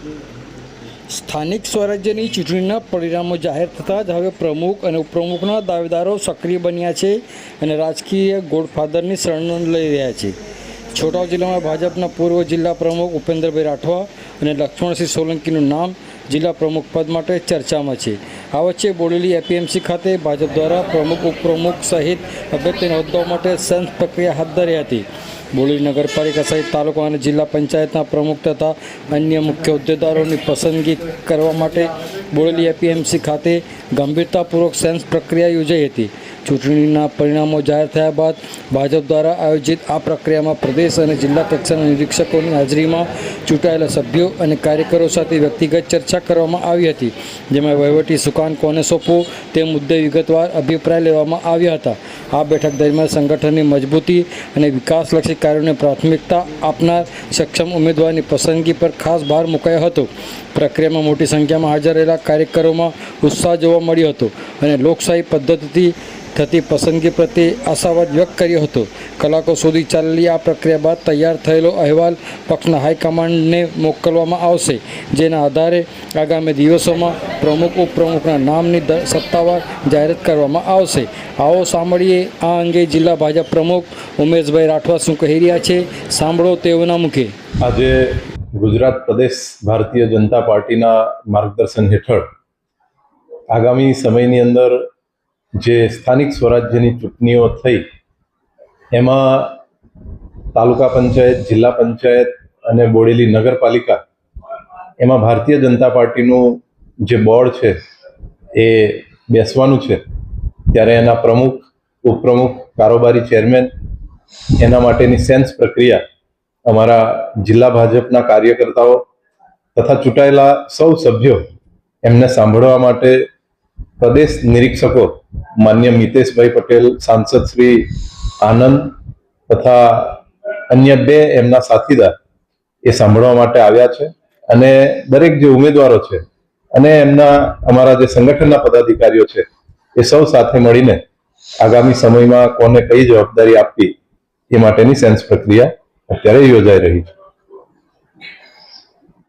સ્થાનિક સ્વરાજ્યની ચૂંટણીના પરિણામો જાહેર થતાં જ હવે પ્રમુખ અને ઉપપ્રમુખના દાવેદારો સક્રિય બન્યા છે અને રાજકીય ગોડફાધરની શરણ લઈ રહ્યા છે. છોટાઉદેપુર જિલ્લામાં ભાજપના પૂર્વ જિલ્લા પ્રમુખ ઉપેન્દ્રભાઈ રાઠવા અને લક્ષ્મણસિંહ સોલંકીનું નામ જિલ્લા પ્રમુખ પદ માટે ચર્ચામાં છે. આ વચ્ચે બોડેલી એપીએમસી ખાતે ભાજપ દ્વારા પ્રમુખ ઉપપ્રમુખ સહિત અગત્યના હોદ્દાઓ માટે સેન્સ પ્રક્રિયા હાથ ધરી હતી. બોડેલી નગરપાલિકા સહિત તાલુકા અને જિલ્લા પંચાયતના પ્રમુખ તથા અન્ય મુખ્ય હોદ્દેદારોની પસંદગી કરવા માટે બોડેલી એપીએમસી ખાતે ગંભીરતાપૂર્વક સેન્સ પ્રક્રિયા યોજાઈ હતી. ચૂંટણીના પરિણામો જાહેર થયા બાદ ભાજપ દ્વારા આયોજિત આ પ્રક્રિયામાં પ્રદેશ અને જિલ્લા કક્ષાના નિરીક્ષકોની હાજરીમાં ચૂંટાયેલા સભ્યો અને કાર્યકરો સાથે વ્યક્તિગત ચર્ચા કરવામાં આવી હતી, જેમાં વહીવટી સુકાન કોને સોંપવું તે મુદ્દે વિગતવાર અભિપ્રાય લેવામાં આવ્યા હતા. આ બેઠક દરમિયાન સંગઠનની મજબૂતી અને વિકાસલક્ષી કાર્યોને પ્રાથમિકતા આપનાર સક્ષમ ઉમેદવારની પસંદગી પર ખાસ ભાર મુકાયો હતો. પ્રક્રિયામાં મોટી સંખ્યામાં હાજર રહેલા કાર્યકરોમાં ઉત્સાહ જોવા મળ્યો હતો અને લોકશાહી પદ્ધતિથી થતી પસંદગી પ્રત્યે આશાવાદ વ્યક્ત કર્યો હતો. કલાકો સુધી ચાલેલી આ પ્રક્રિયા બાદ તૈયાર થયેલો અહેવાલ પક્ષના હાઈકમાન્ડને મોકલવામાં આવશે, જેના આધારે આગામી દિવસોમાં પ્રમુખ ઉપપ્રમુખના નામની સત્તાવાર જાહેરાત કરવામાં આવશે. આવો સાંભળીએ આ અંગે જિલ્લા ભાજપ પ્રમુખ ઉમેશભાઈ રાઠવા શું કહી રહ્યા છે. સાંભળો તેઓના મુખે. આજે ગુજરાત પ્રદેશ ભારતીય જનતા પાર્ટીના માર્ગદર્શન હેઠળ આગામી સમયની અંદર જે સ્થાનિક સ્વરાજ્યની ચૂંટણીઓ થઈ એમાં તાલુકા પંચાયત, જિલ્લા પંચાયત અને બોડેલી નગરપાલિકા એમાં ભારતીય જનતા પાર્ટીનું જે બોર્ડ છે એ બેસવાનું છે. ત્યારે એના પ્રમુખ, ઉપપ્રમુખ, કારોબારી ચેરમેન એના માટેની સેન્સ પ્રક્રિયા અમારા જિલ્લા ભાજપના કાર્યકર્તાઓ તથા ચૂંટાયેલા સૌ સભ્યો એમને સાંભળવા માટે પ્રદેશ નિરીક્ષકો માન્ય મિતેશભાઈ પટેલ, સાંસદ શ્રી આનંદ તથા અન્ય બે એમના સાથીદાર એ સાંભળવા માટે આવ્યા છે. અને દરેક જે ઉમેદવારો છે અને એમના અમારા જે સંગઠનના પદાધિકારીઓ છે એ સૌ સાથે મળીને આગામી સમયમાં કોને કઈ જવાબદારી આપવી એ માટેની સેન્સ પ્રક્રિયા અત્યારે યોજાઈ રહી છે.